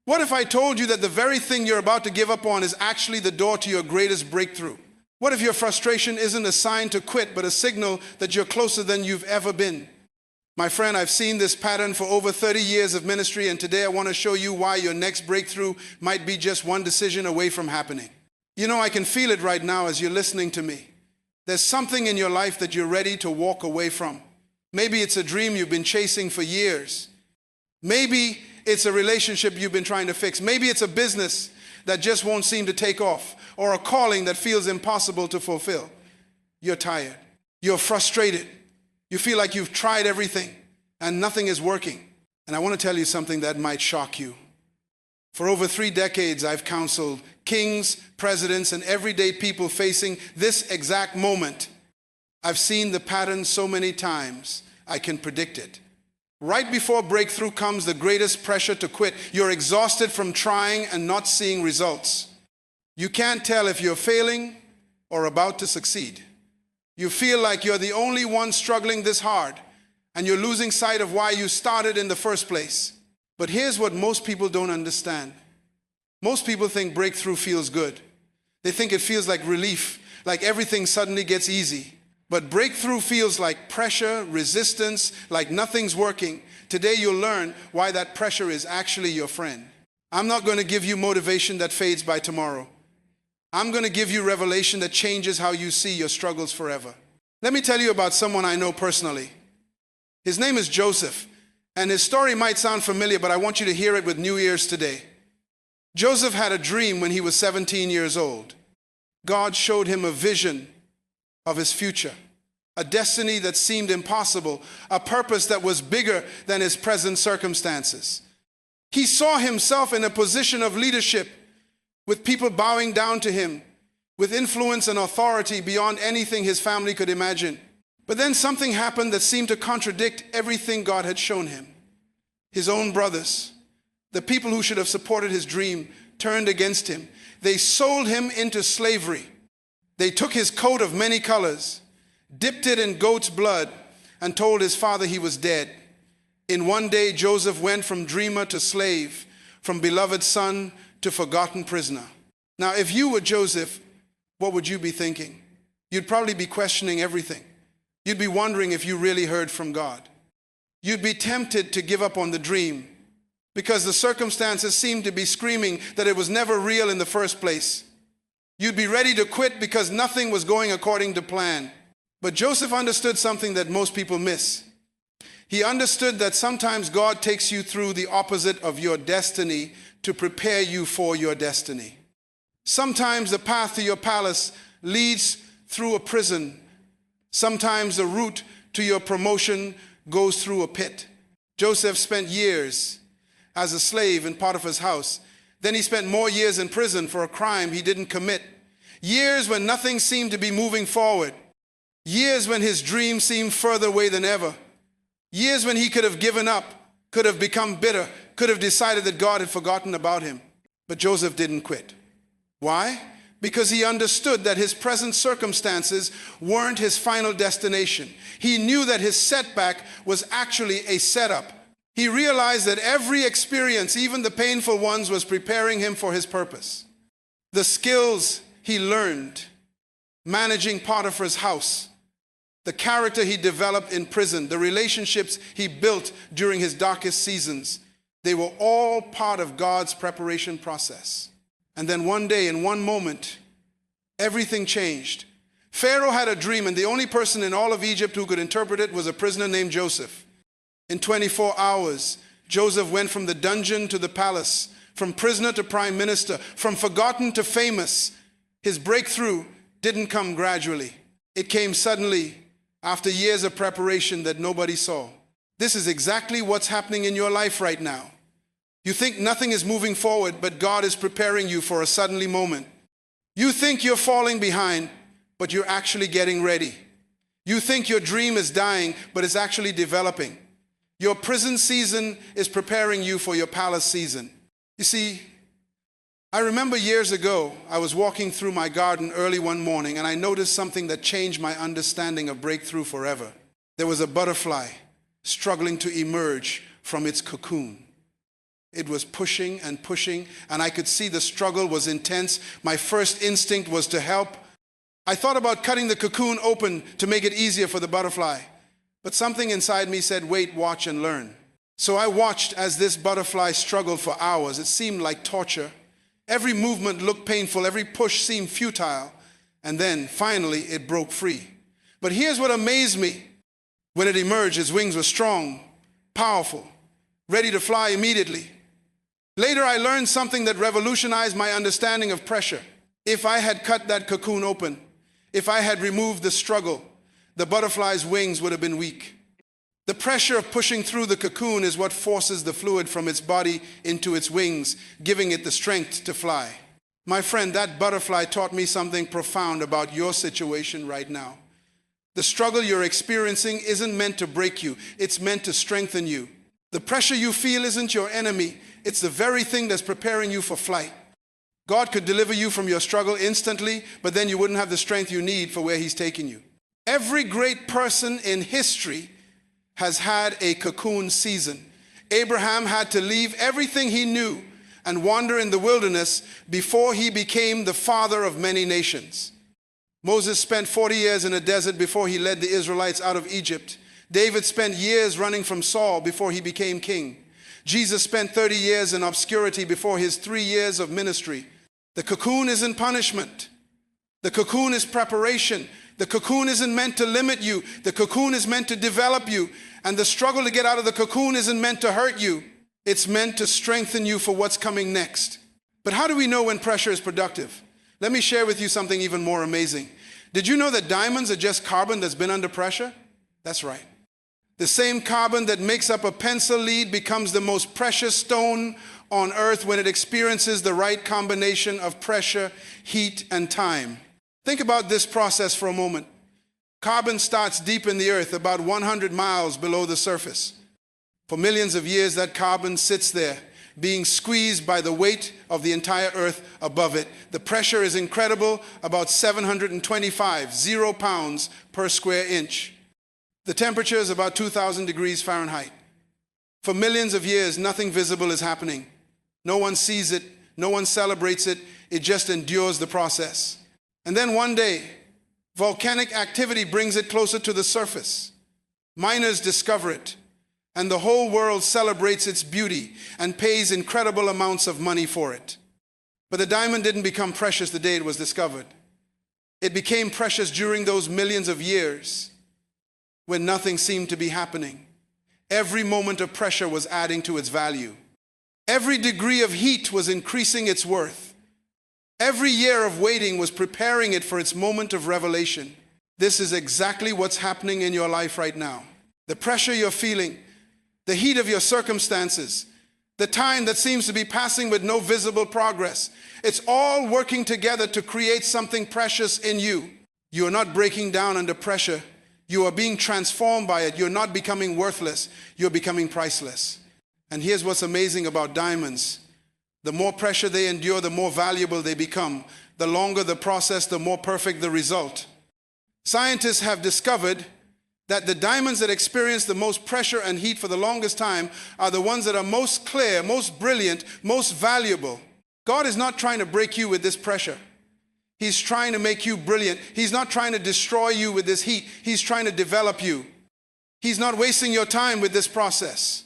What if I told you that the very thing you're about to give up on is actually the door to your greatest breakthrough? What if your frustration isn't a sign to quit, but a signal that you're closer than you've ever been? My friend, I've seen this pattern for over 30 years of ministry, and today I want to show you why your next breakthrough might be just one decision away from happening. You know, I can feel it right now as you're listening to me. There's something in your life that you're ready to walk away from. Maybe it's a dream you've been chasing for years. Maybe it's a relationship you've been trying to fix. Maybe it's a business that just won't seem to take off, or a calling that feels impossible to fulfill. You're tired. You're frustrated. You feel like you've tried everything and nothing is working. And I want to tell you something that might shock you. For over 3 decades, I've counseled kings, presidents, and everyday people facing this exact moment. I've seen the pattern so many times, I can predict it. Right before breakthrough comes the greatest pressure to quit. You're exhausted from trying and not seeing results. You can't tell if you're failing or about to succeed. You feel like you're the only one struggling this hard, and you're losing sight of why you started in the first place. But here's what most people don't understand. Most people think breakthrough feels good. They think it feels like relief, like everything suddenly gets easy. But breakthrough feels like pressure, resistance, like nothing's working. Today you'll learn why that pressure is actually your friend. I'm not going to give you motivation that fades by tomorrow. I'm going to give you revelation that changes how you see your struggles forever. Let me tell you about someone I know personally. His name is Joseph, and his story might sound familiar, but I want you to hear it with new ears today. Joseph had a dream when he was 17 years old. God showed him a vision of his future, a destiny that seemed impossible, a purpose that was bigger than his present circumstances. He saw himself in a position of leadership, with people bowing down to him, with influence and authority beyond anything his family could imagine. But then something happened that seemed to contradict everything God had shown him. His own brothers, the people who should have supported his dream, turned against him. They sold him into slavery. They took his coat of many colors, dipped it in goat's blood, and told his father he was dead. In one day, Joseph went from dreamer to slave, from beloved son to forgotten prisoner. Now, if you were Joseph, what would you be thinking? You'd probably be questioning everything. You'd be wondering if you really heard from God. You'd be tempted to give up on the dream because the circumstances seemed to be screaming that it was never real in the first place. You'd be ready to quit because nothing was going according to plan. But Joseph understood something that most people miss. He understood that sometimes God takes you through the opposite of your destiny to prepare you for your destiny. Sometimes the path to your palace leads through a prison. Sometimes the route to your promotion goes through a pit. Joseph spent years as a slave in Potiphar's house. Then he spent more years in prison for a crime he didn't commit. Years when nothing seemed to be moving forward. Years when his dream seemed further away than ever. Years when he could have given up, could have become bitter, could have decided that God had forgotten about him. But Joseph didn't quit. Why? Because he understood that his present circumstances weren't his final destination. He knew that his setback was actually a setup. He realized that every experience, even the painful ones, was preparing him for his purpose. The skills he learned managing Potiphar's house, the character he developed in prison, the relationships he built during his darkest seasons, they were all part of God's preparation process. And then one day, in one moment, everything changed. Pharaoh had a dream, and the only person in all of Egypt who could interpret it was a prisoner named Joseph. In 24 hours, Joseph went from the dungeon to the palace, from prisoner to prime minister, from forgotten to famous. His breakthrough didn't come gradually. It came suddenly after years of preparation that nobody saw. This is exactly what's happening in your life right now. You think nothing is moving forward, but God is preparing you for a suddenly moment. You think you're falling behind, but you're actually getting ready. You think your dream is dying, but it's actually developing. Your prison season is preparing you for your palace season. You see, I remember years ago, I was walking through my garden early one morning, and I noticed something that changed my understanding of breakthrough forever. There was a butterfly struggling to emerge from its cocoon. It was pushing and pushing, and I could see the struggle was intense. My first instinct was to help. I thought about cutting the cocoon open to make it easier for the butterfly. But something inside me said, wait, watch, and learn. So I watched as this butterfly struggled for hours. It seemed like torture. Every movement looked painful. Every push seemed futile. And then, finally, it broke free. But here's what amazed me. When it emerged, its wings were strong, powerful, ready to fly immediately. Later, I learned something that revolutionized my understanding of pressure. If I had cut that cocoon open, if I had removed the struggle, the butterfly's wings would have been weak. The pressure of pushing through the cocoon is what forces the fluid from its body into its wings, giving it the strength to fly. My friend, that butterfly taught me something profound about your situation right now. The struggle you're experiencing isn't meant to break you. It's meant to strengthen you. The pressure you feel isn't your enemy. It's the very thing that's preparing you for flight. God could deliver you from your struggle instantly, but then you wouldn't have the strength you need for where He's taking you. Every great person in history has had a cocoon season. Abraham had to leave everything he knew and wander in the wilderness before he became the father of many nations. Moses spent 40 years in a desert before he led the Israelites out of Egypt. David spent years running from Saul before he became king. Jesus spent 30 years in obscurity before his 3 years of ministry. The cocoon isn't punishment. The cocoon is preparation. The cocoon isn't meant to limit you. The cocoon is meant to develop you. And the struggle to get out of the cocoon isn't meant to hurt you. It's meant to strengthen you for what's coming next. But how do we know when pressure is productive? Let me share with you something even more amazing. Did you know that diamonds are just carbon that's been under pressure? That's right. The same carbon that makes up a pencil lead becomes the most precious stone on earth when it experiences the right combination of pressure, heat, and time. Think about this process for a moment. Carbon starts deep in the earth, about 100 miles below the surface. For millions of years, that carbon sits there, being squeezed by the weight of the entire earth above it. The pressure is incredible, about 725, 0 pounds per square inch. The temperature is about 2,000 degrees Fahrenheit. For millions of years, nothing visible is happening. No one sees it, no one celebrates it, it just endures the process. And then one day, volcanic activity brings it closer to the surface. Miners discover it, and the whole world celebrates its beauty and pays incredible amounts of money for it. But the diamond didn't become precious the day it was discovered. It became precious during those millions of years when nothing seemed to be happening. Every moment of pressure was adding to its value. Every degree of heat was increasing its worth. Every year of waiting was preparing it for its moment of revelation. This is exactly what's happening in your life right now. The pressure you're feeling, the heat of your circumstances, the time that seems to be passing with no visible progress. It's all working together to create something precious in you. You are not breaking down under pressure. You are being transformed by it. You're not becoming worthless. You're becoming priceless. And here's what's amazing about diamonds. The more pressure they endure, the more valuable they become. The longer the process, the more perfect the result. Scientists have discovered that the diamonds that experience the most pressure and heat for the longest time are the ones that are most clear, most brilliant, most valuable. God is not trying to break you with this pressure. He's trying to make you brilliant. He's not trying to destroy you with this heat. He's trying to develop you. He's not wasting your time with this process.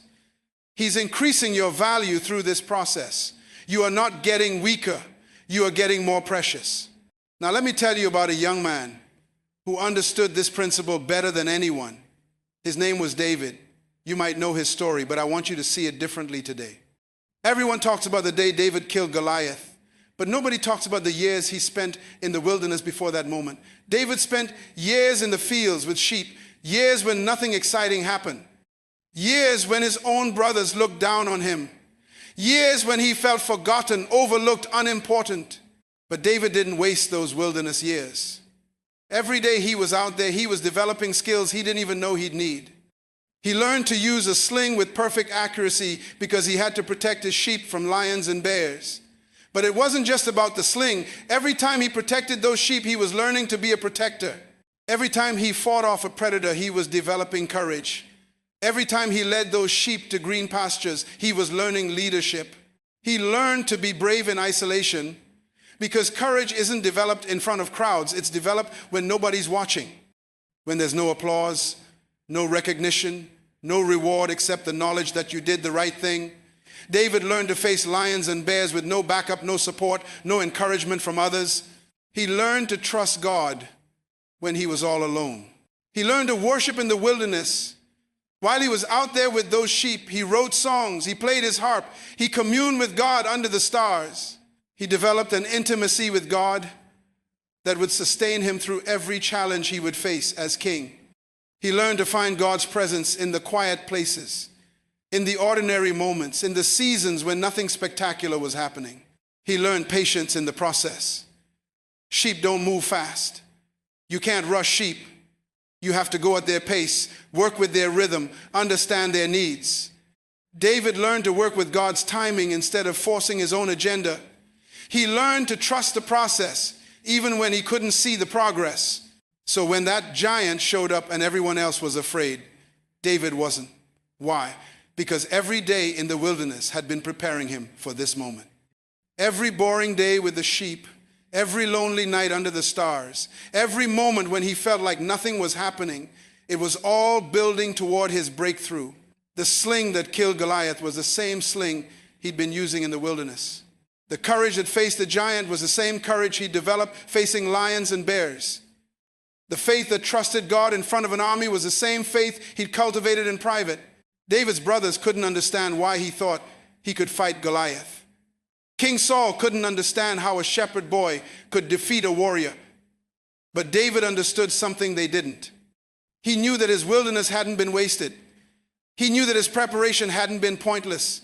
He's increasing your value through this process. You are not getting weaker. You are getting more precious. Now let me tell you about a young man who understood this principle better than anyone. His name was David. You might know his story, but I want you to see it differently today. Everyone talks about the day David killed Goliath, but nobody talks about the years he spent in the wilderness before that moment. David spent years in the fields with sheep, years when nothing exciting happened, years when his own brothers looked down on him, years when he felt forgotten, overlooked, unimportant. But David didn't waste those wilderness years. Every day he was out there, he was developing skills he didn't even know he'd need. He learned to use a sling with perfect accuracy because he had to protect his sheep from lions and bears. But it wasn't just about the sling. Every time he protected those sheep, he was learning to be a protector. Every time he fought off a predator, he was developing courage. Every time he led those sheep to green pastures, he was learning leadership. He learned to be brave in isolation because courage isn't developed in front of crowds. It's developed when nobody's watching, when there's no applause, no recognition, no reward except the knowledge that you did the right thing. David learned to face lions and bears with no backup, no support, no encouragement from others. He learned to trust God when he was all alone. He learned to worship in the wilderness. While he was out there with those sheep, he wrote songs, he played his harp, he communed with God under the stars. He developed an intimacy with God that would sustain him through every challenge he would face as king. He learned to find God's presence in the quiet places, in the ordinary moments, in the seasons when nothing spectacular was happening. He learned patience in the process. Sheep don't move fast. You can't rush sheep. You have to go at their pace, work with their rhythm, understand their needs. David learned to work with God's timing instead of forcing his own agenda. He learned to trust the process, even when he couldn't see the progress. So when that giant showed up and everyone else was afraid, David wasn't. Why? Because every day in the wilderness had been preparing him for this moment. Every boring day with the sheep, every lonely night under the stars, every moment when he felt like nothing was happening, it was all building toward his breakthrough. The sling that killed Goliath was the same sling he'd been using in the wilderness. The courage that faced the giant was the same courage he developed facing lions and bears. The faith that trusted God in front of an army was the same faith he'd cultivated in private. David's brothers couldn't understand why he thought he could fight Goliath. King Saul couldn't understand how a shepherd boy could defeat a warrior. But David understood something they didn't. He knew that his wilderness hadn't been wasted. He knew that his preparation hadn't been pointless.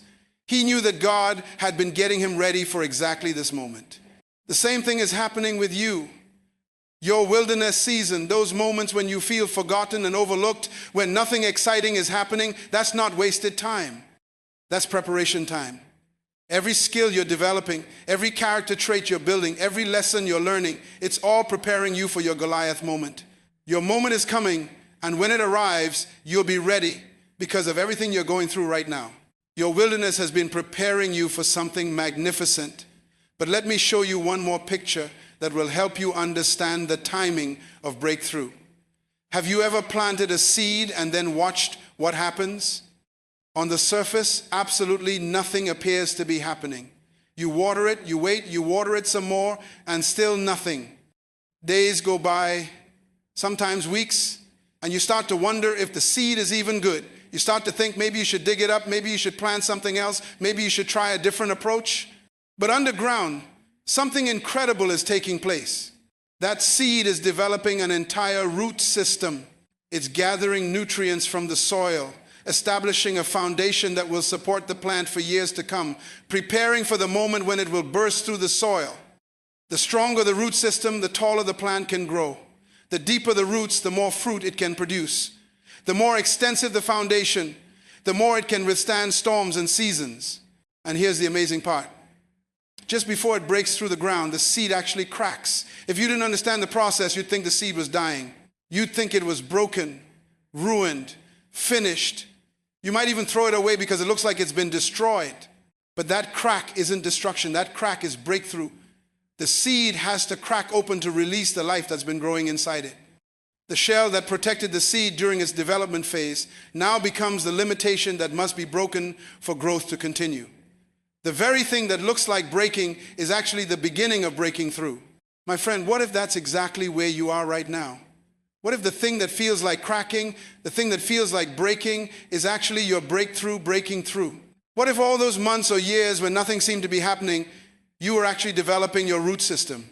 He knew that God had been getting him ready for exactly this moment. The same thing is happening with you. Your wilderness season, those moments when you feel forgotten and overlooked, when nothing exciting is happening, that's not wasted time. That's preparation time. Every skill you're developing, every character trait you're building, every lesson you're learning, it's all preparing you for your Goliath moment. Your moment is coming, and when it arrives, you'll be ready because of everything you're going through right now. Your wilderness has been preparing you for something magnificent. But let me show you one more picture that will help you understand the timing of breakthrough. Have you ever planted a seed and then watched what happens? On the surface, absolutely nothing appears to be happening. You water it, you wait, you water it some more, and still nothing. Days go by, sometimes weeks, and you start to wonder if the seed is even good. You start to think maybe you should dig it up, maybe you should plant something else, maybe you should try a different approach. But underground, something incredible is taking place. That seed is developing an entire root system. It's gathering nutrients from the soil, establishing a foundation that will support the plant for years to come, preparing for the moment when it will burst through the soil. The stronger the root system, the taller the plant can grow. The deeper the roots, the more fruit it can produce. The more extensive the foundation, the more it can withstand storms and seasons. And here's the amazing part. Just before it breaks through the ground, the seed actually cracks. If you didn't understand the process, you'd think the seed was dying. You'd think it was broken, ruined, finished. You might even throw it away because it looks like it's been destroyed. But that crack isn't destruction. That crack is breakthrough. The seed has to crack open to release the life that's been growing inside it. The shell that protected the seed during its development phase now becomes the limitation that must be broken for growth to continue. The very thing that looks like breaking is actually the beginning of breaking through. My friend, what if that's exactly where you are right now? What if the thing that feels like cracking, the thing that feels like breaking, is actually your breakthrough breaking through? What if all those months or years when nothing seemed to be happening, you were actually developing your root system?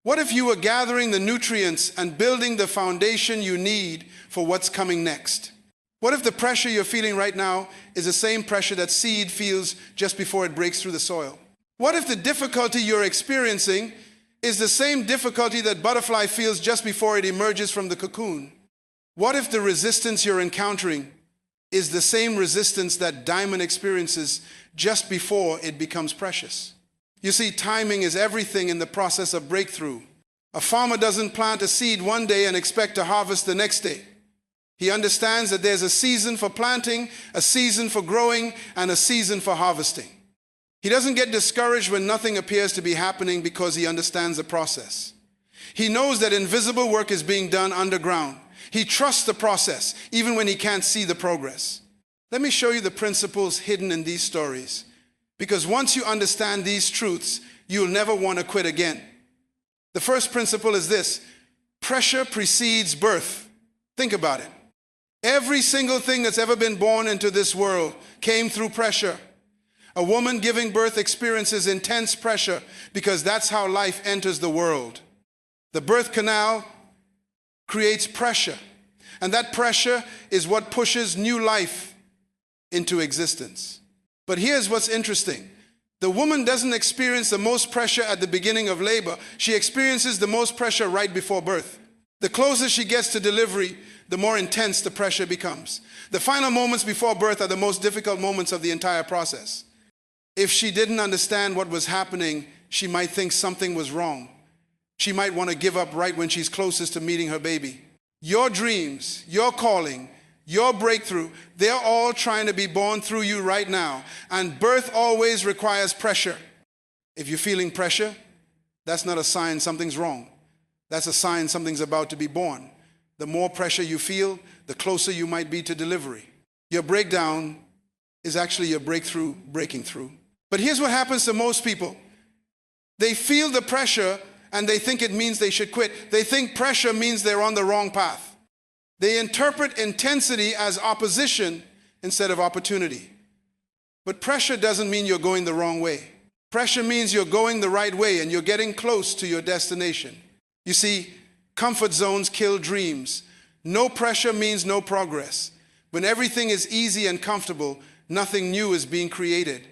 What if you were gathering the nutrients and building the foundation you need for what's coming next? What if the pressure you're feeling right now is the same pressure that seed feels just before it breaks through the soil? What if the difficulty you're experiencing is the same difficulty that butterfly feels just before it emerges from the cocoon? What if the resistance you're encountering is the same resistance that diamond experiences just before it becomes precious? You see, timing is everything in the process of breakthrough. A farmer doesn't plant a seed one day and expect to harvest the next day. He understands that there's a season for planting, a season for growing, and a season for harvesting. He doesn't get discouraged when nothing appears to be happening because he understands the process. He knows that invisible work is being done underground. He trusts the process, even when he can't see the progress. Let me show you the principles hidden in these stories, because once you understand these truths, you'll never want to quit again. The first principle is this: pressure precedes birth. Think about it. Every single thing that's ever been born into this world came through pressure. A woman giving birth experiences intense pressure because that's how life enters the world. The birth canal creates pressure, and that pressure is what pushes new life into existence. But here's what's interesting. The woman doesn't experience the most pressure at the beginning of labor. She experiences the most pressure right before birth. The closer she gets to delivery, the more intense the pressure becomes. The final moments before birth are the most difficult moments of the entire process. If she didn't understand what was happening, she might think something was wrong. She might want to give up right when she's closest to meeting her baby. Your dreams, your calling, your breakthrough, they're all trying to be born through you right now. And birth always requires pressure. If you're feeling pressure, that's not a sign something's wrong. That's a sign something's about to be born. The more pressure you feel, the closer you might be to delivery. Your breakdown is actually your breakthrough breaking through. But here's what happens to most people. They feel the pressure and they think it means they should quit. They think pressure means they're on the wrong path. They interpret intensity as opposition instead of opportunity. But pressure doesn't mean you're going the wrong way. Pressure means you're going the right way and you're getting close to your destination. You see, comfort zones kill dreams. No pressure means no progress. When everything is easy and comfortable, nothing new is being created.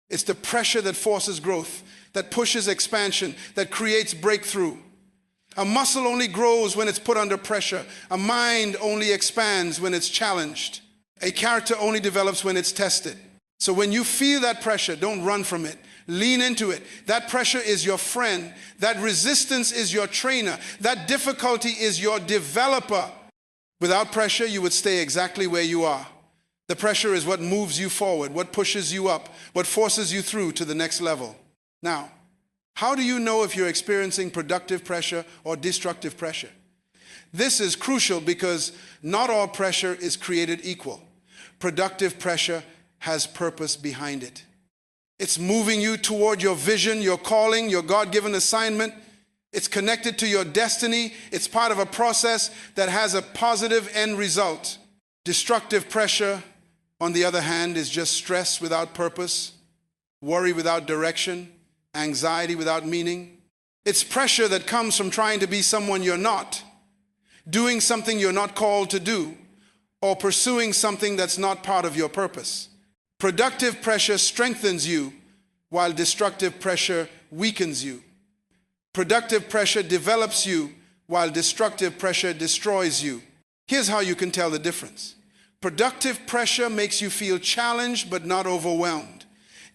It's the pressure that forces growth, that pushes expansion, that creates breakthrough. A muscle only grows when it's put under pressure. A mind only expands when it's challenged. A character only develops when it's tested. So when you feel that pressure, don't run from it. Lean into it. That pressure is your friend. That resistance is your trainer. That difficulty is your developer. Without pressure, you would stay exactly where you are. The pressure is what moves you forward, what pushes you up, what forces you through to the next level. Now, how do you know if you're experiencing productive pressure or destructive pressure? This is crucial because not all pressure is created equal. Productive pressure has purpose behind it. It's moving you toward your vision, your calling, your God-given assignment. It's connected to your destiny. It's part of a process that has a positive end result. Destructive pressure, on the other hand, is just stress without purpose, worry without direction, anxiety without meaning. It's pressure that comes from trying to be someone you're not, doing something you're not called to do, or pursuing something that's not part of your purpose. Productive pressure strengthens you, while destructive pressure weakens you. Productive pressure develops you, while destructive pressure destroys you. Here's how you can tell the difference. Productive pressure makes you feel challenged but not overwhelmed.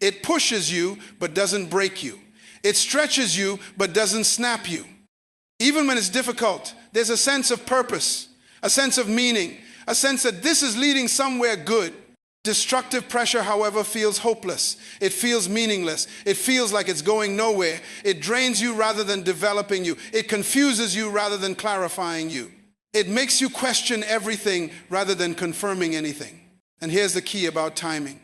It pushes you but doesn't break you. It stretches you but doesn't snap you. Even when it's difficult, there's a sense of purpose, a sense of meaning, a sense that this is leading somewhere good. Destructive pressure, however, feels hopeless. It feels meaningless. It feels like it's going nowhere. It drains you rather than developing you. It confuses you rather than clarifying you. It makes you question everything rather than confirming anything. And here's the key about timing.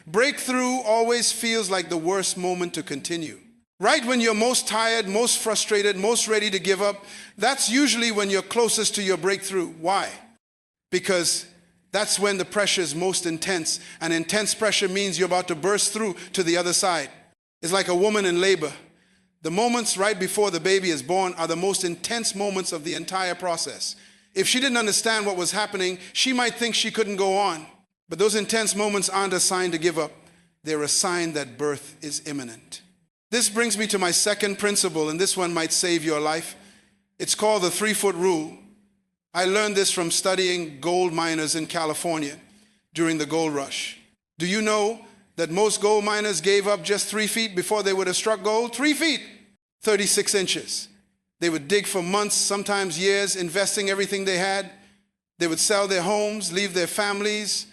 Breakthrough always feels like the worst moment to continue. Right when you're most tired, most frustrated, most ready to give up, that's usually when you're closest to your breakthrough. Why? Because that's when the pressure is most intense. And intense pressure means you're about to burst through to the other side. It's like a woman in labor. The moments right before the baby is born are the most intense moments of the entire process. If she didn't understand what was happening, she might think she couldn't go on. But those intense moments aren't a sign to give up. They're a sign that birth is imminent. This brings me to my second principle, and this one might save your life. It's called the 3-foot rule. I learned this from studying gold miners in California during the gold rush. Do you know that most gold miners gave up just 3 feet before they would have struck gold? 3 feet, 36 inches. They would dig for months, sometimes years, investing everything they had. They would sell their homes, leave their families,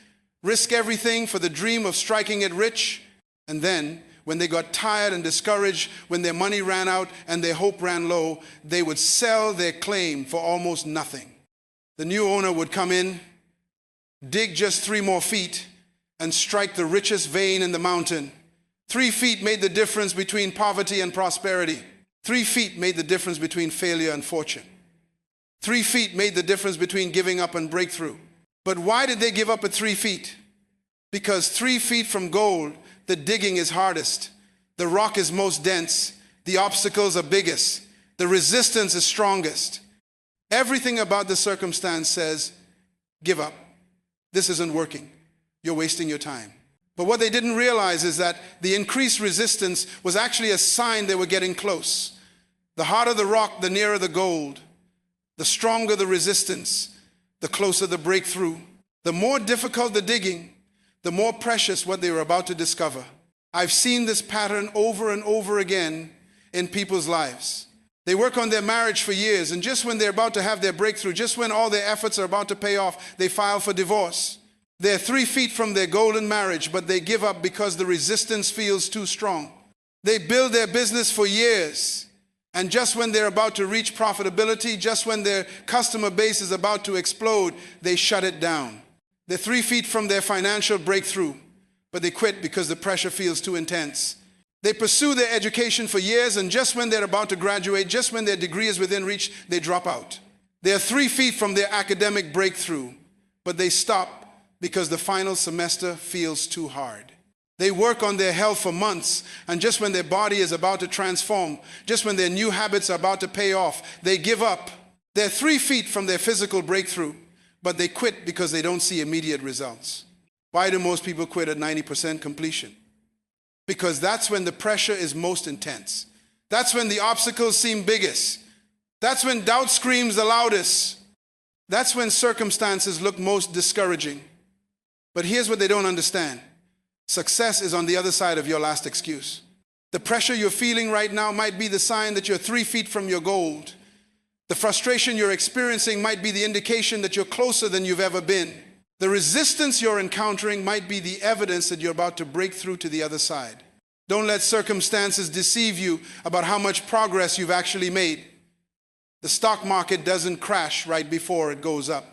risk everything for the dream of striking it rich. And then, when they got tired and discouraged, when their money ran out and their hope ran low, they would sell their claim for almost nothing. The new owner would come in, dig just 3 more feet, and strike the richest vein in the mountain. 3 feet made the difference between poverty and prosperity. 3 feet made the difference between failure and fortune. 3 feet made the difference between giving up and breakthrough. But why did they give up at 3 feet? Because 3 feet from gold, the digging is hardest. The rock is most dense. The obstacles are biggest. The resistance is strongest. Everything about the circumstance says, give up. This isn't working. You're wasting your time. But what they didn't realize is that the increased resistance was actually a sign they were getting close. The harder the rock, the nearer the gold. The stronger the resistance, the closer the breakthrough. The more difficult the digging, the more precious what they were about to discover. I've seen this pattern over and over again in people's lives. They work on their marriage for years, and just when they're about to have their breakthrough, just when all their efforts are about to pay off, they file for divorce. They're 3 feet from their golden marriage, but they give up because the resistance feels too strong. They build their business for years, and just when they're about to reach profitability, just when their customer base is about to explode, they shut it down. They're 3 feet from their financial breakthrough, but they quit because the pressure feels too intense. They pursue their education for years, and just when they're about to graduate, just when their degree is within reach, they drop out. They're 3 feet from their academic breakthrough, but they stop because the final semester feels too hard. They work on their health for months, and just when their body is about to transform, just when their new habits are about to pay off, they give up. They're 3 feet from their physical breakthrough, but they quit because they don't see immediate results. Why do most people quit at 90% completion? Because that's when the pressure is most intense. That's when the obstacles seem biggest. That's when doubt screams the loudest. That's when circumstances look most discouraging. But here's what they don't understand. Success is on the other side of your last excuse. The pressure you're feeling right now might be the sign that you're 3 feet from your gold. The frustration you're experiencing might be the indication that you're closer than you've ever been. The resistance you're encountering might be the evidence that you're about to break through to the other side. Don't let circumstances deceive you about how much progress you've actually made. The stock market doesn't crash right before it goes up.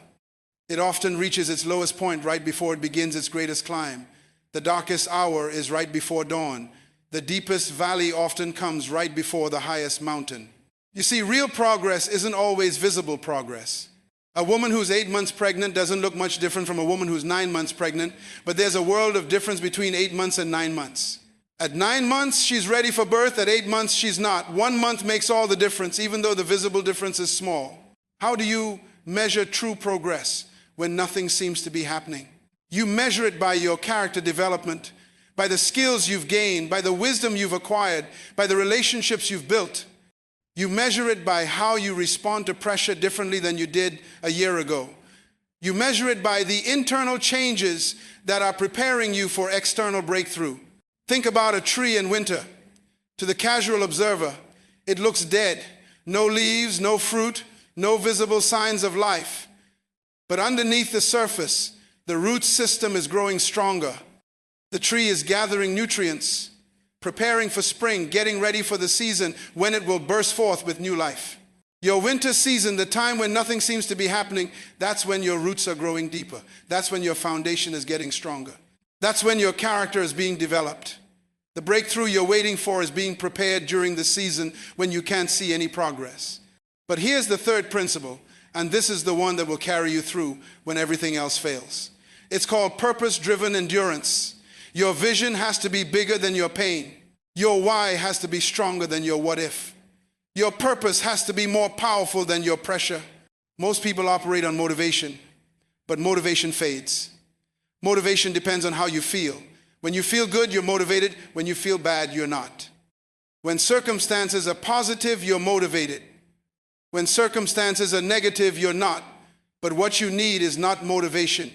It often reaches its lowest point right before it begins its greatest climb. The darkest hour is right before dawn. The deepest valley often comes right before the highest mountain. You see, real progress isn't always visible progress. A woman who's 8 months pregnant doesn't look much different from a woman who's 9 months pregnant, but there's a world of difference between 8 months and 9 months. At 9 months, she's ready for birth. At 8 months, she's not. 1 month makes all the difference, even though the visible difference is small. How do you measure true progress when nothing seems to be happening? You measure it by your character development, by the skills you've gained, by the wisdom you've acquired, by the relationships you've built. You measure it by how you respond to pressure differently than you did a year ago. You measure it by the internal changes that are preparing you for external breakthrough. Think about a tree in winter. To the casual observer, it looks dead. No leaves, no fruit, no visible signs of life. But underneath the surface, the root system is growing stronger. The tree is gathering nutrients, preparing for spring, getting ready for the season when it will burst forth with new life. Your winter season, the time when nothing seems to be happening, that's when your roots are growing deeper. That's when your foundation is getting stronger. That's when your character is being developed. The breakthrough you're waiting for is being prepared during the season when you can't see any progress. But here's the third principle, and this is the one that will carry you through when everything else fails. It's called purpose-driven endurance. Your vision has to be bigger than your pain. Your why has to be stronger than your what if. Your purpose has to be more powerful than your pressure. Most people operate on motivation, but motivation fades. Motivation depends on how you feel. When you feel good, you're motivated. When you feel bad, you're not. When circumstances are positive, you're motivated. When circumstances are negative, you're not. But what you need is not motivation.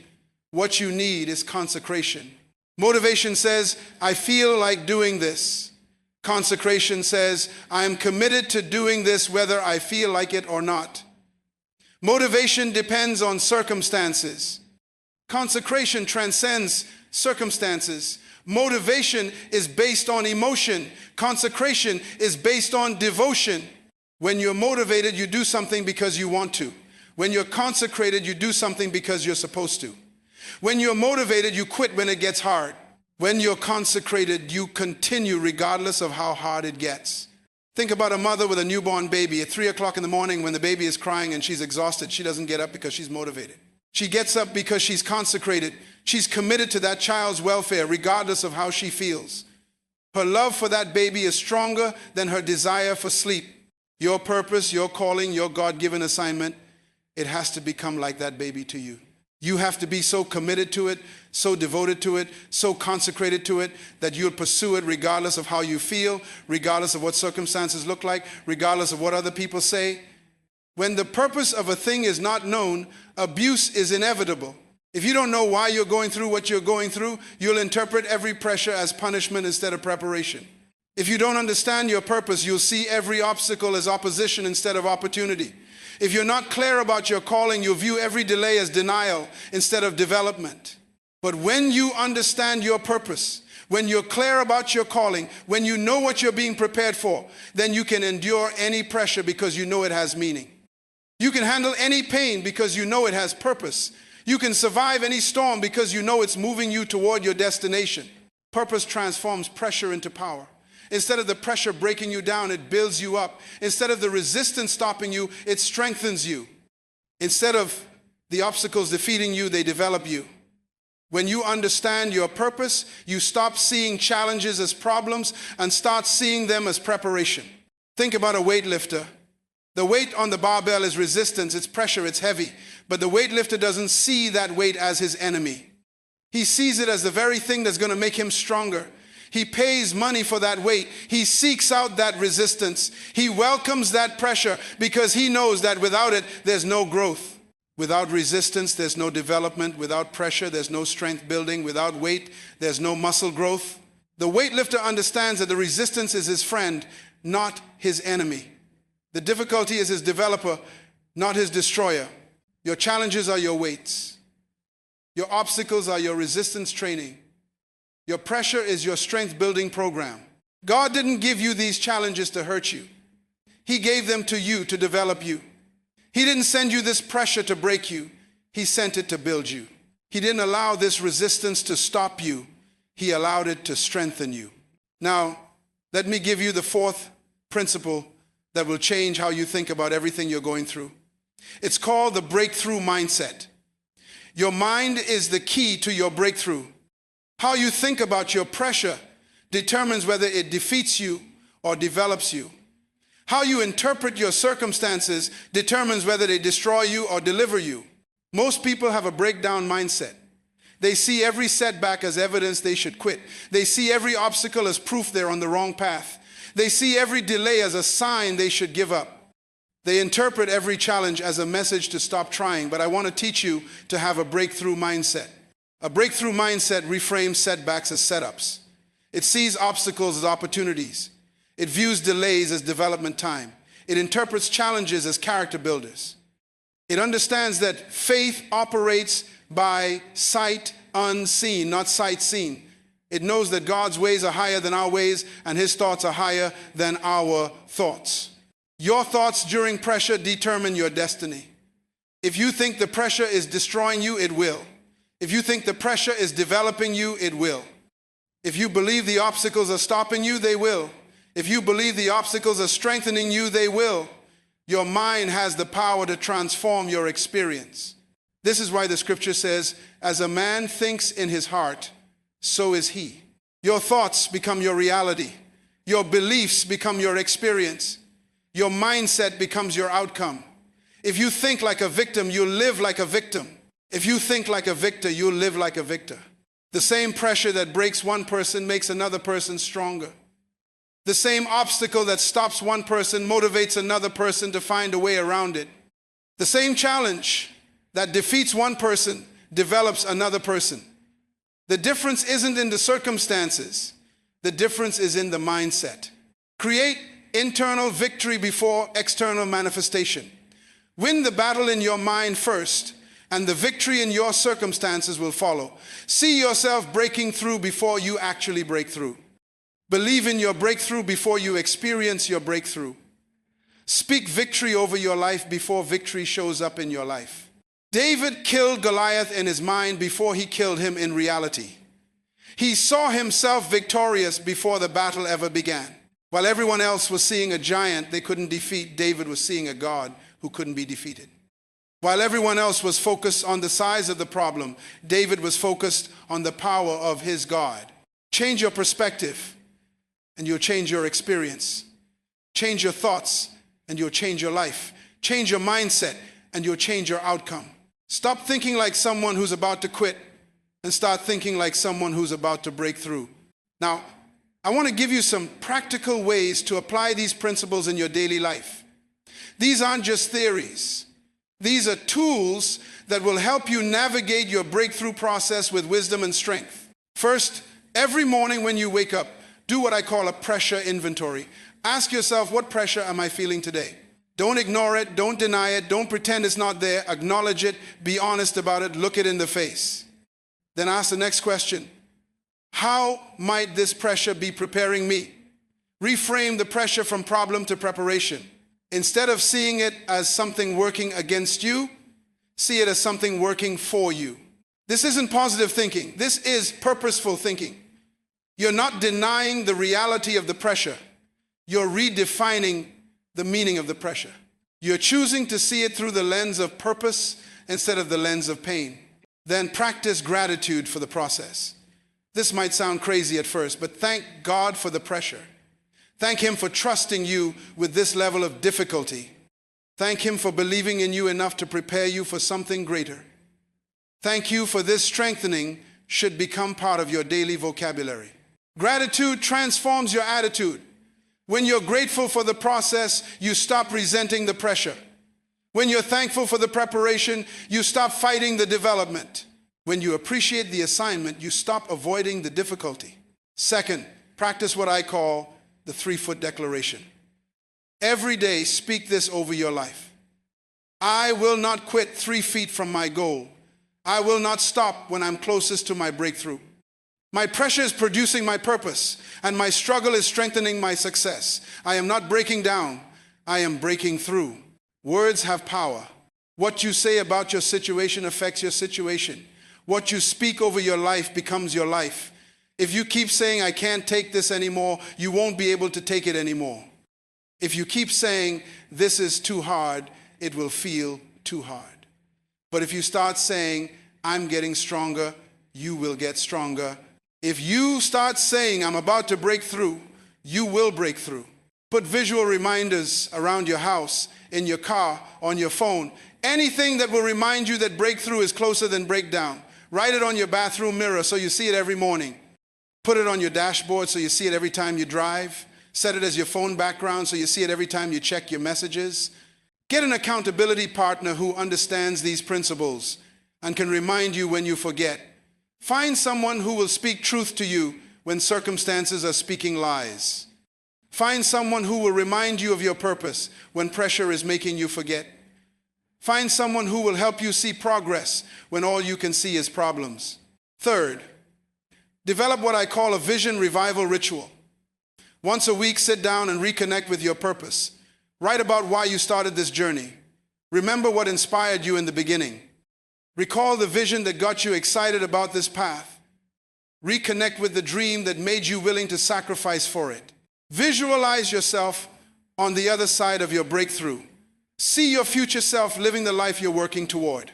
What you need is consecration. Motivation says, I feel like doing this. Consecration says, I am committed to doing this whether I feel like it or not. Motivation depends on circumstances. Consecration transcends circumstances. Motivation is based on emotion. Consecration is based on devotion. When you're motivated, you do something because you want to. When you're consecrated, you do something because you're supposed to. When you're motivated, you quit when it gets hard. When you're consecrated, you continue regardless of how hard it gets. Think about a mother with a newborn baby. At 3 o'clock in the morning when the baby is crying and she's exhausted, she doesn't get up because she's motivated. She gets up because she's consecrated. She's committed to that child's welfare regardless of how she feels. Her love for that baby is stronger than her desire for sleep. Your purpose, your calling, your God-given assignment, it has to become like that baby to you. You have to be so committed to it, so devoted to it, so consecrated to it that you'll pursue it regardless of how you feel, regardless of what circumstances look like, regardless of what other people say. When the purpose of a thing is not known, abuse is inevitable. If you don't know why you're going through what you're going through, you'll interpret every pressure as punishment instead of preparation. If you don't understand your purpose, you'll see every obstacle as opposition instead of opportunity. If you're not clear about your calling, you'll view every delay as denial instead of development. But when you understand your purpose, when you're clear about your calling, when you know what you're being prepared for, then you can endure any pressure because you know it has meaning. You can handle any pain because you know it has purpose. You can survive any storm because you know it's moving you toward your destination. Purpose transforms pressure into power. Instead of the pressure breaking you down, it builds you up. Instead of the resistance stopping you, it strengthens you. Instead of the obstacles defeating you, they develop you. When you understand your purpose, you stop seeing challenges as problems and start seeing them as preparation. Think about a weightlifter. The weight on the barbell is resistance, it's pressure, it's heavy. But the weightlifter doesn't see that weight as his enemy. He sees it as the very thing that's going to make him stronger. He pays money for that weight. He seeks out that resistance. He welcomes that pressure because he knows that without it, there's no growth. Without resistance, there's no development. Without pressure, there's no strength building. Without weight, there's no muscle growth. The weightlifter understands that the resistance is his friend, not his enemy. The difficulty is his developer, not his destroyer. Your challenges are your weights. Your obstacles are your resistance training. Your pressure is your strength building program. God didn't give you these challenges to hurt you. He gave them to you to develop you. He didn't send you this pressure to break you. He sent it to build you. He didn't allow this resistance to stop you. He allowed it to strengthen you. Now, let me give you the fourth principle that will change how you think about everything you're going through. It's called the breakthrough mindset. Your mind is the key to your breakthrough. How you think about your pressure determines whether it defeats you or develops you. How you interpret your circumstances determines whether they destroy you or deliver you. Most people have a breakdown mindset. They see every setback as evidence they should quit. They see every obstacle as proof they're on the wrong path. They see every delay as a sign they should give up. They interpret every challenge as a message to stop trying. But I want to teach you to have a breakthrough mindset. A breakthrough mindset reframes setbacks as setups. It sees obstacles as opportunities. It views delays as development time. It interprets challenges as character builders. It understands that faith operates by sight unseen, not sight seen. It knows that God's ways are higher than our ways and his thoughts are higher than our thoughts. Your thoughts during pressure determine your destiny. If you think the pressure is destroying you, it will. If you think the pressure is developing you, it will. If you believe the obstacles are stopping you, they will. If you believe the obstacles are strengthening you, they will. Your mind has the power to transform your experience. This is why the scripture says, as a man thinks in his heart, so is he. Your thoughts become your reality. Your beliefs become your experience. Your mindset becomes your outcome. If you think like a victim, you live like a victim. If you think like a victor, you'll live like a victor. The same pressure that breaks one person makes another person stronger. The same obstacle that stops one person motivates another person to find a way around it. The same challenge that defeats one person develops another person. The difference isn't in the circumstances. The difference is in the mindset. Create internal victory before external manifestation. Win the battle in your mind first, and the victory in your circumstances will follow. See yourself breaking through before you actually break through. Believe in your breakthrough before you experience your breakthrough. Speak victory over your life before victory shows up in your life. David killed Goliath in his mind before he killed him in reality. He saw himself victorious before the battle ever began. While everyone else was seeing a giant they couldn't defeat, David was seeing a God who couldn't be defeated. While everyone else was focused on the size of the problem, David was focused on the power of his God. Change your perspective and you'll change your experience. Change your thoughts and you'll change your life. Change your mindset and you'll change your outcome. Stop thinking like someone who's about to quit and start thinking like someone who's about to break through. Now, I want to give you some practical ways to apply these principles in your daily life. These aren't just theories. These are tools that will help you navigate your breakthrough process with wisdom and strength. First, every morning when you wake up, do what I call a pressure inventory. Ask yourself, what pressure am I feeling today? Don't ignore it, don't deny it, don't pretend it's not there. Acknowledge it, be honest about it, look it in the face. Then ask the next question. How might this pressure be preparing me? Reframe the pressure from problem to preparation. Instead of seeing it as something working against you, see it as something working for you. This isn't positive thinking. This is purposeful thinking. You're not denying the reality of the pressure. You're redefining the meaning of the pressure. You're choosing to see it through the lens of purpose instead of the lens of pain. Then practice gratitude for the process. This might sound crazy at first, but thank God for the pressure. Thank Him for trusting you with this level of difficulty. Thank Him for believing in you enough to prepare you for something greater. Thank you for this strengthening should become part of your daily vocabulary. Gratitude transforms your attitude. When you're grateful for the process, you stop resenting the pressure. When you're thankful for the preparation, you stop fighting the development. When you appreciate the assignment, you stop avoiding the difficulty. Second, practice what I call the 3-foot declaration. Every day, speak this over your life. I will not quit 3 feet from my goal. I will not stop when I'm closest to my breakthrough. My pressure is producing my purpose, and my struggle is strengthening my success. I am not breaking down. I am breaking through. Words have power. What you say about your situation affects your situation. What you speak over your life becomes your life. If you keep saying, I can't take this anymore, you won't be able to take it anymore. If you keep saying, this is too hard, it will feel too hard. But if you start saying, I'm getting stronger, you will get stronger. If you start saying, I'm about to break through, you will break through. Put visual reminders around your house, in your car, on your phone. Anything that will remind you that breakthrough is closer than breakdown. Write it on your bathroom mirror so you see it every morning. Put it on your dashboard so you see it every time you drive. Set it as your phone background so you see it every time you check your messages. Get an accountability partner who understands these principles and can remind you when you forget. Find someone who will speak truth to you when circumstances are speaking lies. Find someone who will remind you of your purpose when pressure is making you forget. Find someone who will help you see progress when all you can see is problems. Third, develop what I call a vision revival ritual. Once a week, sit down and reconnect with your purpose. Write about why you started this journey. Remember what inspired you in the beginning. Recall the vision that got you excited about this path. Reconnect with the dream that made you willing to sacrifice for it. Visualize yourself on the other side of your breakthrough. See your future self living the life you're working toward.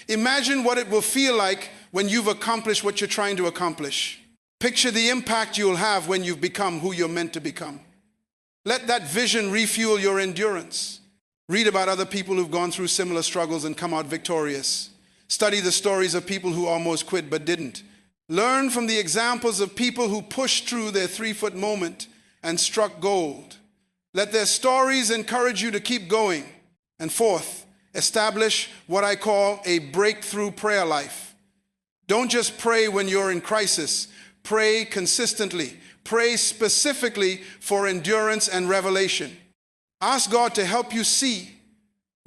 Imagine what it will feel like when you've accomplished what you're trying to accomplish. Picture the impact you'll have when you've become who you're meant to become. Let that vision refuel your endurance. Read about other people who've gone through similar struggles and come out victorious. Study the stories of people who almost quit but didn't. Learn from the examples of people who pushed through their 3-foot moment and struck gold. Let their stories encourage you to keep going. And fourth, establish what I call a breakthrough prayer life. Don't just pray when you're in crisis. Pray consistently. Pray specifically for endurance and revelation. Ask God to help you see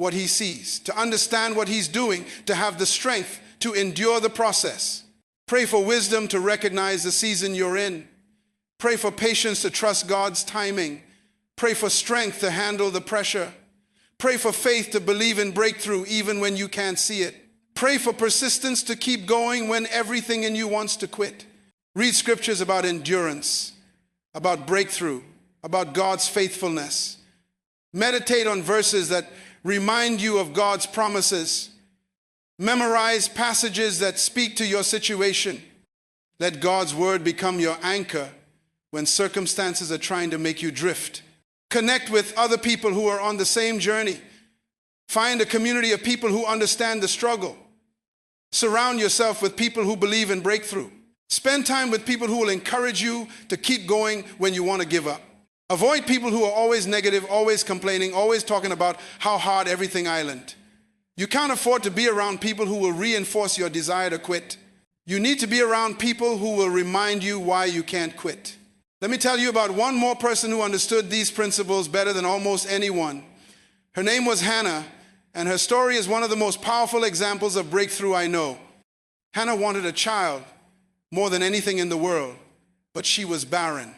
what he sees, to understand what he's doing, to have the strength to endure the process. Pray for wisdom to recognize the season you're in. Pray for patience to trust God's timing. Pray for strength to handle the pressure. Pray for faith to believe in breakthrough even when you can't see it. Pray for persistence to keep going when everything in you wants to quit. Read scriptures about endurance, about breakthrough, about God's faithfulness. Meditate on verses that remind you of God's promises. Memorize passages that speak to your situation. Let God's word become your anchor when circumstances are trying to make you drift. Connect with other people who are on the same journey. Find a community of people who understand the struggle. Surround yourself with people who believe in breakthrough. Spend time with people who will encourage you to keep going when you want to give up. Avoid people who are always negative, always complaining, always talking about how hard everything island. You can't afford to be around people who will reinforce your desire to quit. You need to be around people who will remind you why you can't quit. Let me tell you about one more person who understood these principles better than almost anyone. Her name was Hannah, and her story is one of the most powerful examples of breakthrough I know. Hannah wanted a child more than anything in the world, but she was barren.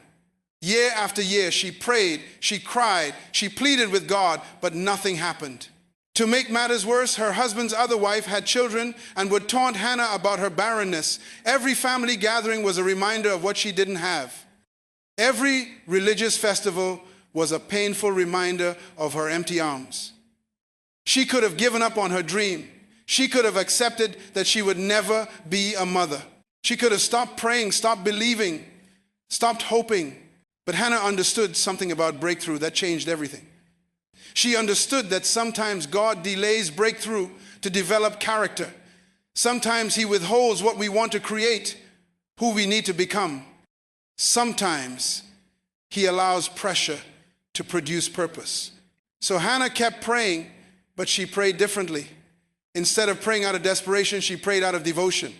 Year after year, she prayed, she cried, she pleaded with God, but nothing happened. To make matters worse, her husband's other wife had children and would taunt Hannah about her barrenness. Every family gathering was a reminder of what she didn't have. Every religious festival was a painful reminder of her empty arms. She could have given up on her dream. She could have accepted that she would never be a mother. She could have stopped praying, stopped believing, stopped hoping. But Hannah understood something about breakthrough that changed everything. She understood that sometimes God delays breakthrough to develop character. Sometimes he withholds what we want to create, who we need to become. Sometimes he allows pressure to produce purpose. So Hannah kept praying, but she prayed differently. Instead of praying out of desperation, she prayed out of devotion.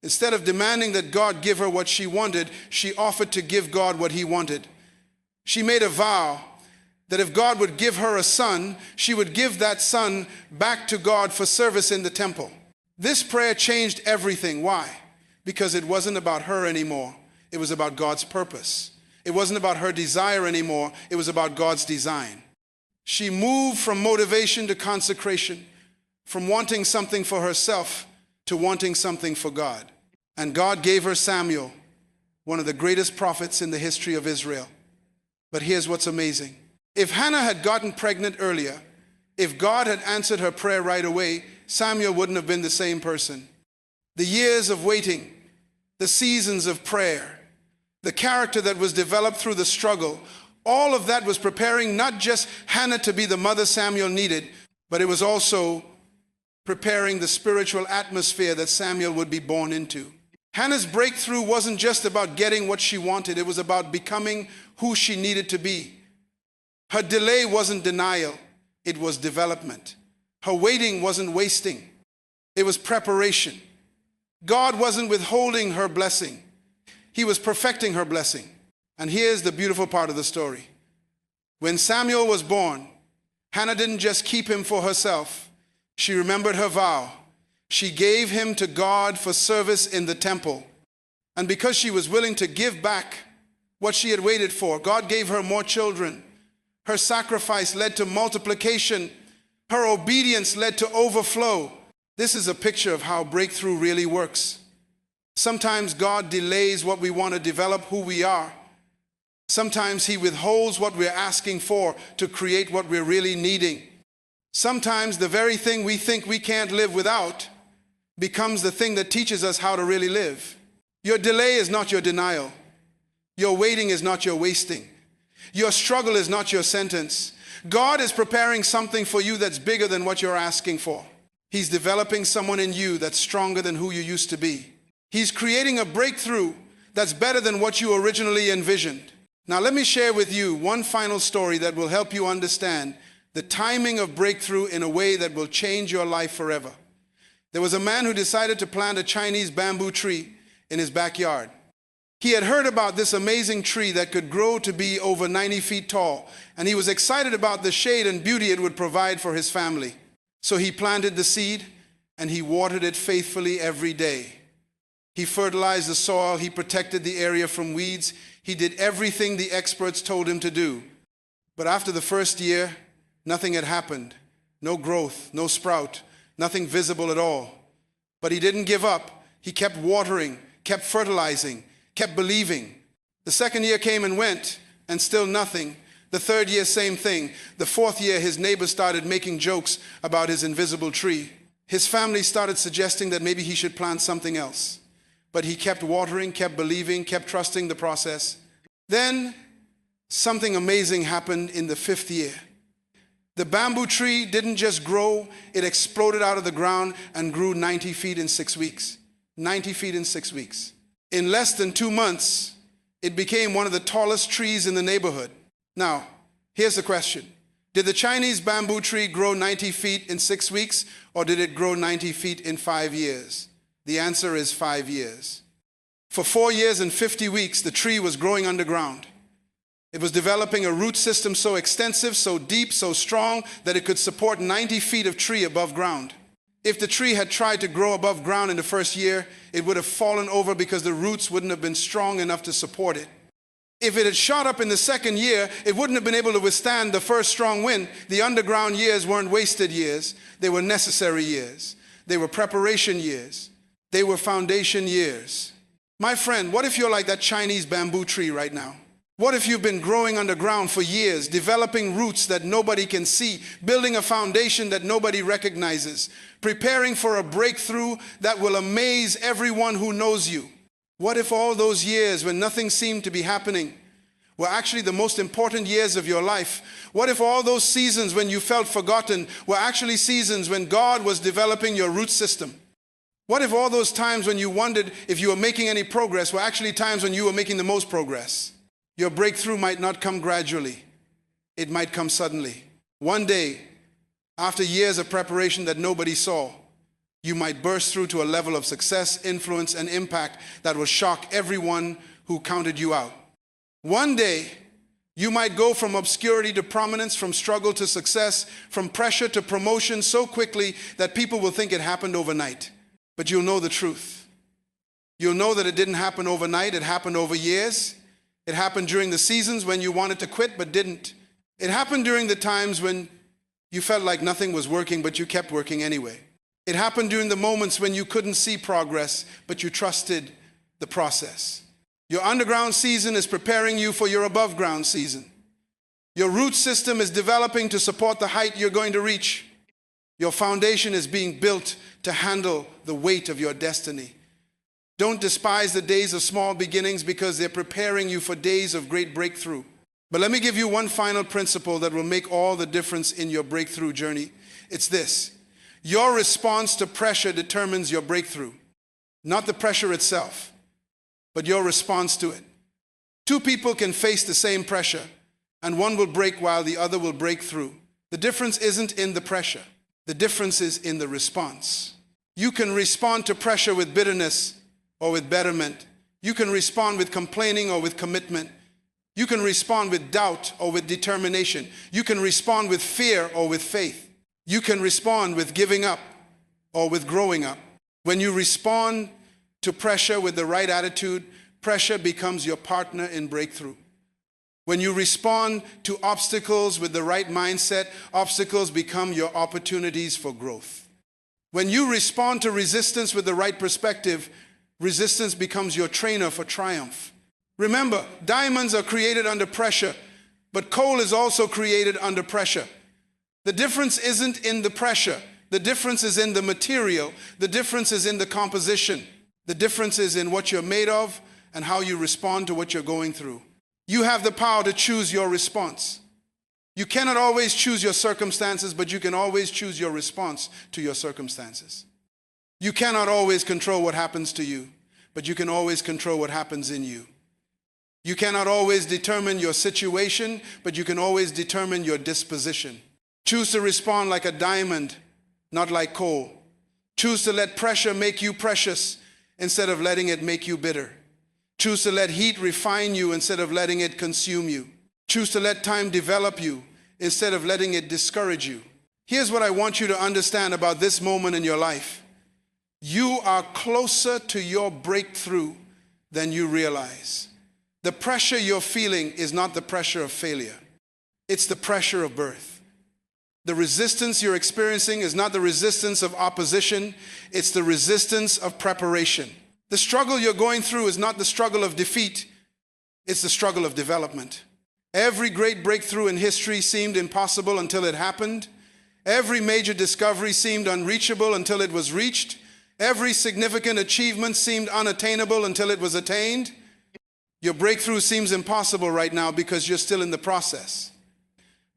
Instead of demanding that God give her what she wanted, she offered to give God what he wanted. She made a vow that if God would give her a son, she would give that son back to God for service in the temple. This prayer changed everything. Why? Because it wasn't about her anymore. It was about God's purpose. It wasn't about her desire anymore. It was about God's design. She moved from motivation to consecration, from wanting something for herself to wanting something for God. And God gave her Samuel, one of the greatest prophets in the history of Israel. But here's what's amazing. If Hannah had gotten pregnant earlier, if God had answered her prayer right away, Samuel wouldn't have been the same person. The years of waiting, the seasons of prayer, the character that was developed through the struggle, all of that was preparing not just Hannah to be the mother Samuel needed, but it was also preparing the spiritual atmosphere that Samuel would be born into. Hannah's breakthrough wasn't just about getting what she wanted. It was about becoming who she needed to be. Her delay wasn't denial. It was development. Her waiting wasn't wasting. It was preparation. God wasn't withholding her blessing. He was perfecting her blessing. And here's the beautiful part of the story. When Samuel was born, Hannah didn't just keep him for herself. She remembered her vow. She gave him to God for service in the temple. And because she was willing to give back what she had waited for, God gave her more children. Her sacrifice led to multiplication. Her obedience led to overflow. This is a picture of how breakthrough really works. Sometimes God delays what we want to develop who we are. Sometimes he withholds what we're asking for to create what we're really needing. Sometimes the very thing we think we can't live without becomes the thing that teaches us how to really live. Your delay is not your denial. Your waiting is not your wasting. Your struggle is not your sentence. God is preparing something for you that's bigger than what you're asking for. He's developing someone in you that's stronger than who you used to be. He's creating a breakthrough that's better than what you originally envisioned. Now let me share with you one final story that will help you understand the timing of breakthrough in a way that will change your life forever. There was a man who decided to plant a Chinese bamboo tree in his backyard. He had heard about this amazing tree that could grow to be over 90 feet tall, and he was excited about the shade and beauty it would provide for his family. So he planted the seed, and he watered it faithfully every day. He fertilized the soil, he protected the area from weeds, he did everything the experts told him to do. But after the first year, nothing had happened. No growth, no sprout, nothing visible at all. But he didn't give up. He kept watering, kept fertilizing, kept believing. The second year came and went, and still nothing. The third year, same thing. The fourth year, his neighbors started making jokes about his invisible tree. His family started suggesting that maybe he should plant something else. But he kept watering, kept believing, kept trusting the process. Then something amazing happened in the fifth year. The bamboo tree didn't just grow, it exploded out of the ground and grew 90 feet in 6 weeks. 90 feet in 6 weeks. In less than 2 months, it became one of the tallest trees in the neighborhood. Now, here's the question. Did the Chinese bamboo tree grow 90 feet in 6 weeks, or did it grow 90 feet in 5 years? The answer is 5 years. For 4 years and 50 weeks, the tree was growing underground. It was developing a root system so extensive, so deep, so strong, that it could support 90 feet of tree above ground. If the tree had tried to grow above ground in the first year, it would have fallen over because the roots wouldn't have been strong enough to support it. If it had shot up in the second year, it wouldn't have been able to withstand the first strong wind. The underground years weren't wasted years. They were necessary years. They were preparation years. They were foundation years. My friend, what if you're like that Chinese bamboo tree right now? What if you've been growing underground for years, developing roots that nobody can see, building a foundation that nobody recognizes, preparing for a breakthrough that will amaze everyone who knows you? What if all those years when nothing seemed to be happening were actually the most important years of your life? What if all those seasons when you felt forgotten were actually seasons when God was developing your root system? What if all those times when you wondered if you were making any progress were actually times when you were making the most progress? Your breakthrough might not come gradually. It might come suddenly. One day, after years of preparation that nobody saw, you might burst through to a level of success, influence, and impact that will shock everyone who counted you out. One day, you might go from obscurity to prominence, from struggle to success, from pressure to promotion so quickly that people will think it happened overnight. But you'll know the truth. You'll know that it didn't happen overnight. It happened over years. It happened during the seasons when you wanted to quit but didn't. It happened during the times when you felt like nothing was working but you kept working anyway. It happened during the moments when you couldn't see progress but you trusted the process. Your underground season is preparing you for your above ground season. Your root system is developing to support the height you're going to reach. Your foundation is being built to handle the weight of your destiny. Don't despise the days of small beginnings because they're preparing you for days of great breakthrough. But let me give you one final principle that will make all the difference in your breakthrough journey. It's this. Your response to pressure determines your breakthrough. Not the pressure itself, but your response to it. Two people can face the same pressure, and one will break while the other will break through. The difference isn't in the pressure. The difference is in the response. You can respond to pressure with bitterness or with betterment. You can respond with complaining or with commitment. You can respond with doubt or with determination. You can respond with fear or with faith. You can respond with giving up or with growing up. When you respond to pressure with the right attitude, pressure becomes your partner in breakthrough. When you respond to obstacles with the right mindset, obstacles become your opportunities for growth. When you respond to resistance with the right perspective, resistance becomes your trainer for triumph. Remember, diamonds are created under pressure, but coal is also created under pressure. The difference isn't in the pressure. The difference is in the material. The difference is in the composition. The difference is in what you're made of and how you respond to what you're going through. You have the power to choose your response. You cannot always choose your circumstances, but you can always choose your response to your circumstances. You cannot always control what happens to you, but you can always control what happens in you. You cannot always determine your situation, but you can always determine your disposition. Choose to respond like a diamond, not like coal. Choose to let pressure make you precious instead of letting it make you bitter. Choose to let heat refine you instead of letting it consume you. Choose to let time develop you instead of letting it discourage you. Here's what I want you to understand about this moment in your life. You are closer to your breakthrough than you realize. The pressure you're feeling is not the pressure of failure. It's the pressure of birth. The resistance you're experiencing is not the resistance of opposition. It's the resistance of preparation. The struggle you're going through is not the struggle of defeat. It's the struggle of development. Every great breakthrough in history seemed impossible until it happened. Every major discovery seemed unreachable until it was reached. Every significant achievement seemed unattainable until it was attained. Your breakthrough seems impossible right now because you're still in the process.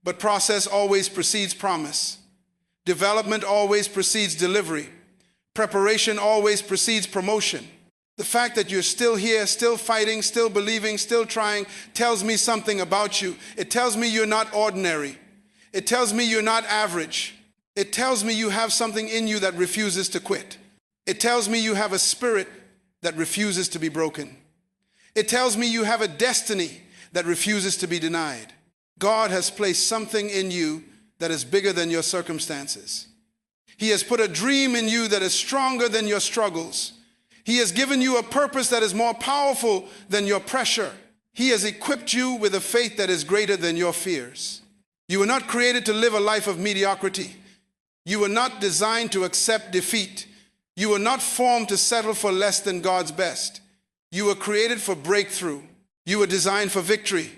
But process always precedes promise. Development always precedes delivery. Preparation always precedes promotion. The fact that you're still here, still fighting, still believing, still trying, tells me something about you. It tells me you're not ordinary. It tells me you're not average. It tells me you have something in you that refuses to quit. It tells me you have a spirit that refuses to be broken. It tells me you have a destiny that refuses to be denied. God has placed something in you that is bigger than your circumstances. He has put a dream in you that is stronger than your struggles. He has given you a purpose that is more powerful than your pressure. He has equipped you with a faith that is greater than your fears. You were not created to live a life of mediocrity. You were not designed to accept defeat. You were not formed to settle for less than God's best. You were created for breakthrough. You were designed for victory.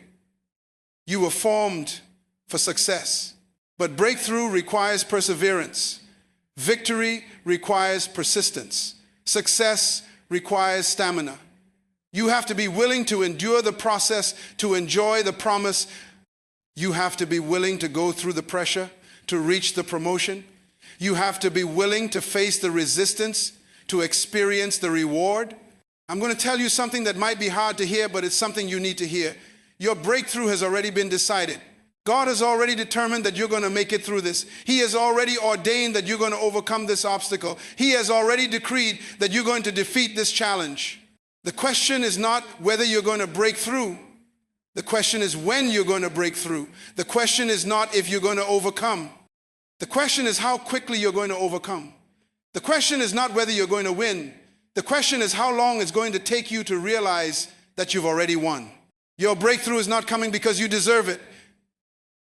You were formed for success. But breakthrough requires perseverance. Victory requires persistence. Success requires stamina. You have to be willing to endure the process to enjoy the promise. You have to be willing to go through the pressure to reach the promotion. You have to be willing to face the resistance to experience the reward. I'm going to tell you something that might be hard to hear, but it's something you need to hear. Your breakthrough has already been decided. God has already determined that you're going to make it through this. He has already ordained that you're going to overcome this obstacle. He has already decreed that you're going to defeat this challenge. The question is not whether you're going to break through. The question is when you're going to break through. The question is not if you're going to overcome. The question is how quickly you're going to overcome. The question is not whether you're going to win. The question is how long it's going to take you to realize that you've already won. Your breakthrough is not coming because you deserve it.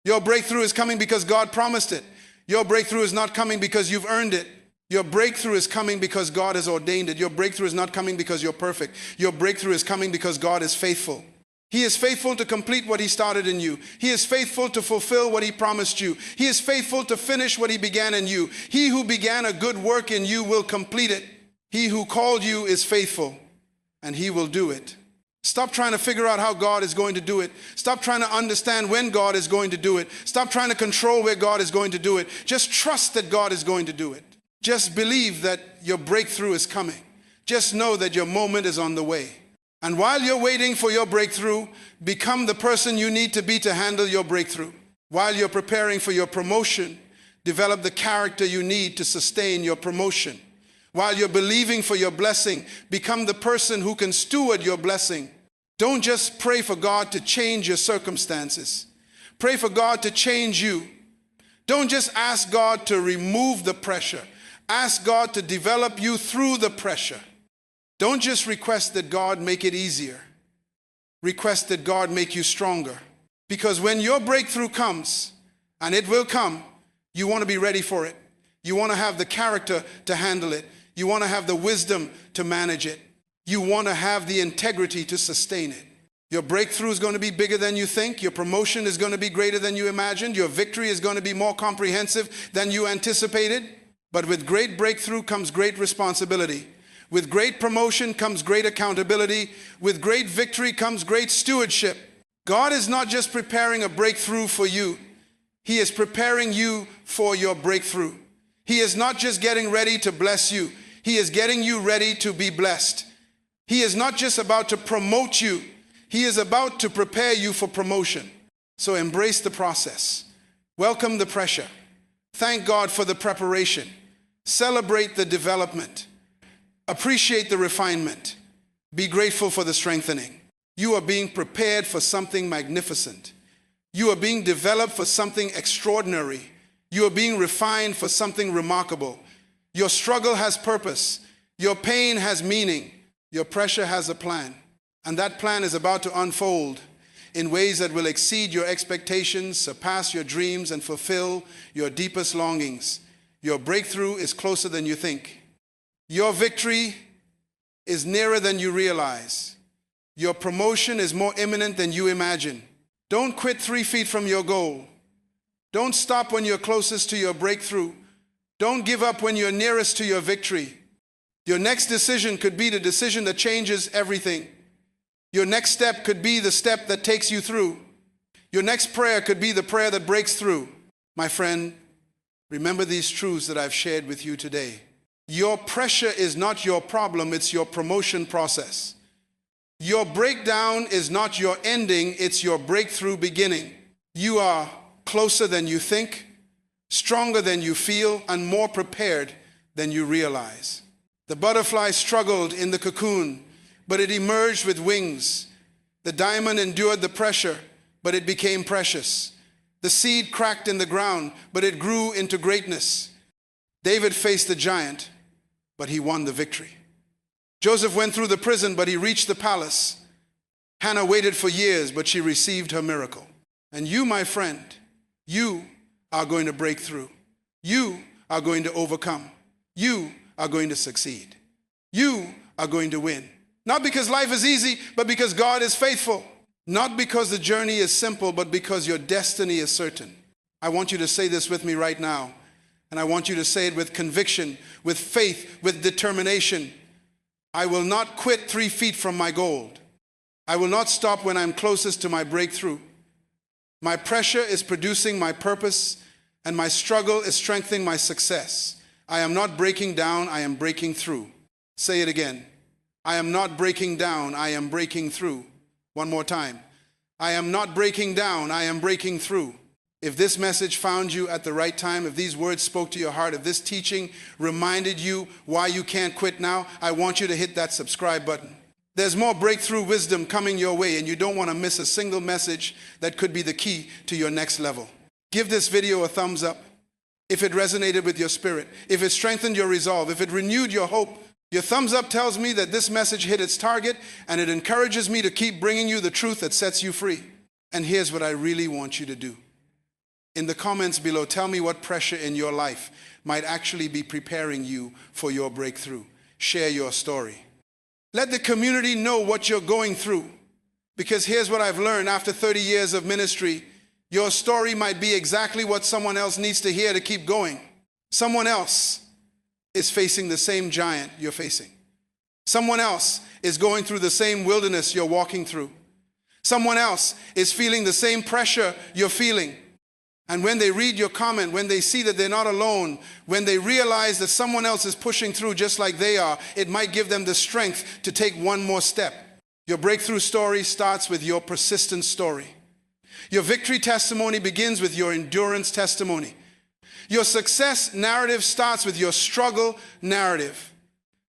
Your breakthrough is coming because God promised it. Your breakthrough is not coming because you've earned it. Your breakthrough is coming because God has ordained it. Your breakthrough is not coming because you're perfect. Your breakthrough is coming because God is faithful. He is faithful to complete what He started in you. He is faithful to fulfill what He promised you. He is faithful to finish what He began in you. He who began a good work in you will complete it. He who called you is faithful, and He will do it. Stop trying to figure out how God is going to do it. Stop trying to understand when God is going to do it. Stop trying to control where God is going to do it. Just trust that God is going to do it. Just believe that your breakthrough is coming. Just know that your moment is on the way. And while you're waiting for your breakthrough, become the person you need to be to handle your breakthrough. While you're preparing for your promotion, develop the character you need to sustain your promotion. While you're believing for your blessing, become the person who can steward your blessing. Don't just pray for God to change your circumstances. Pray for God to change you. Don't just ask God to remove the pressure. Ask God to develop you through the pressure. Don't just request that God make it easier. Request that God make you stronger. Because when your breakthrough comes, and it will come, you want to be ready for it. You want to have the character to handle it. You want to have the wisdom to manage it. You want to have the integrity to sustain it. Your breakthrough is going to be bigger than you think. Your promotion is going to be greater than you imagined. Your victory is going to be more comprehensive than you anticipated. But with great breakthrough comes great responsibility. With great promotion comes great accountability. With great victory comes great stewardship. God is not just preparing a breakthrough for you. He is preparing you for your breakthrough. He is not just getting ready to bless you. He is getting you ready to be blessed. He is not just about to promote you. He is about to prepare you for promotion. So embrace the process. Welcome the pressure. Thank God for the preparation. Celebrate the development. Appreciate the refinement. Be grateful for the strengthening. You are being prepared for something magnificent. You are being developed for something extraordinary. You are being refined for something remarkable. Your struggle has purpose. Your pain has meaning. Your pressure has a plan. And that plan is about to unfold in ways that will exceed your expectations, surpass your dreams, and fulfill your deepest longings. Your breakthrough is closer than you think. Your victory is nearer than you realize. Your promotion is more imminent than you imagine. Don't quit 3 feet from your goal. Don't stop when you're closest to your breakthrough. Don't give up when you're nearest to your victory. Your next decision could be the decision that changes everything. Your next step could be the step that takes you through. Your next prayer could be the prayer that breaks through. My friend, remember these truths that I've shared with you today. Your pressure is not your problem, it's your promotion process. Your breakdown is not your ending, it's your breakthrough beginning. You are closer than you think, stronger than you feel, and more prepared than you realize. The butterfly struggled in the cocoon, but it emerged with wings. The diamond endured the pressure, but it became precious. The seed cracked in the ground, but it grew into greatness. David faced the giant, but he won the victory. Joseph went through the prison, but he reached the palace. Hannah waited for years, but she received her miracle. And you, my friend, you are going to break through. You are going to overcome. You are going to succeed. You are going to win. Not because life is easy, but because God is faithful. Not because the journey is simple, but because your destiny is certain. I want you to say this with me right now. And I want you to say it with conviction, with faith, with determination. I will not quit 3 feet from my goal. I will not stop when I'm closest to my breakthrough. My pressure is producing my purpose, and my struggle is strengthening my success. I am not breaking down, I am breaking through. Say it again. I am not breaking down, I am breaking through. One more time. I am not breaking down, I am breaking through. If this message found you at the right time, if these words spoke to your heart, if this teaching reminded you why you can't quit now, I want you to hit that subscribe button. There's more breakthrough wisdom coming your way, and you don't want to miss a single message that could be the key to your next level. Give this video a thumbs up if it resonated with your spirit, if it strengthened your resolve, if it renewed your hope. Your thumbs up tells me that this message hit its target, and it encourages me to keep bringing you the truth that sets you free. And here's what I really want you to do. In the comments below, tell me what pressure in your life might actually be preparing you for your breakthrough. Share your story. Let the community know what you're going through. Because here's what I've learned after 30 years of ministry. Your story might be exactly what someone else needs to hear to keep going. Someone else is facing the same giant you're facing. Someone else is going through the same wilderness you're walking through. Someone else is feeling the same pressure you're feeling. And when they read your comment, when they see that they're not alone, when they realize that someone else is pushing through just like they are, it might give them the strength to take one more step. Your breakthrough story starts with your persistent story. Your victory testimony begins with your endurance testimony. Your success narrative starts with your struggle narrative.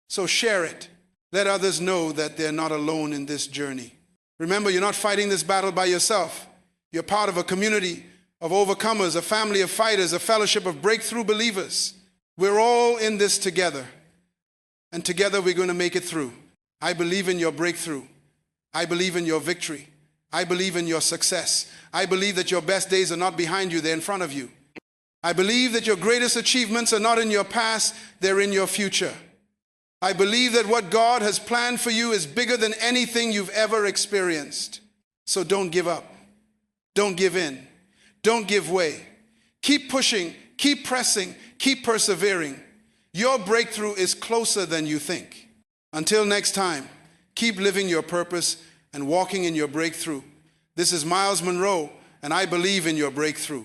So share it. Let others know that they're not alone in this journey. Remember, you're not fighting this battle by yourself. You're part of a community of overcomers, a family of fighters, a fellowship of breakthrough believers. We're all in this together, and together we're going to make it through. I believe in your breakthrough. I believe in your victory. I believe in your success. I believe that your best days are not behind you, they're in front of you. I believe that your greatest achievements are not in your past, they're in your future. I believe that what God has planned for you is bigger than anything you've ever experienced. So don't give up. Don't give in. Don't give way. Keep pushing, keep pressing, keep persevering. Your breakthrough is closer than you think. Until next time, keep living your purpose and walking in your breakthrough. This is Myles Munroe, and I believe in your breakthrough.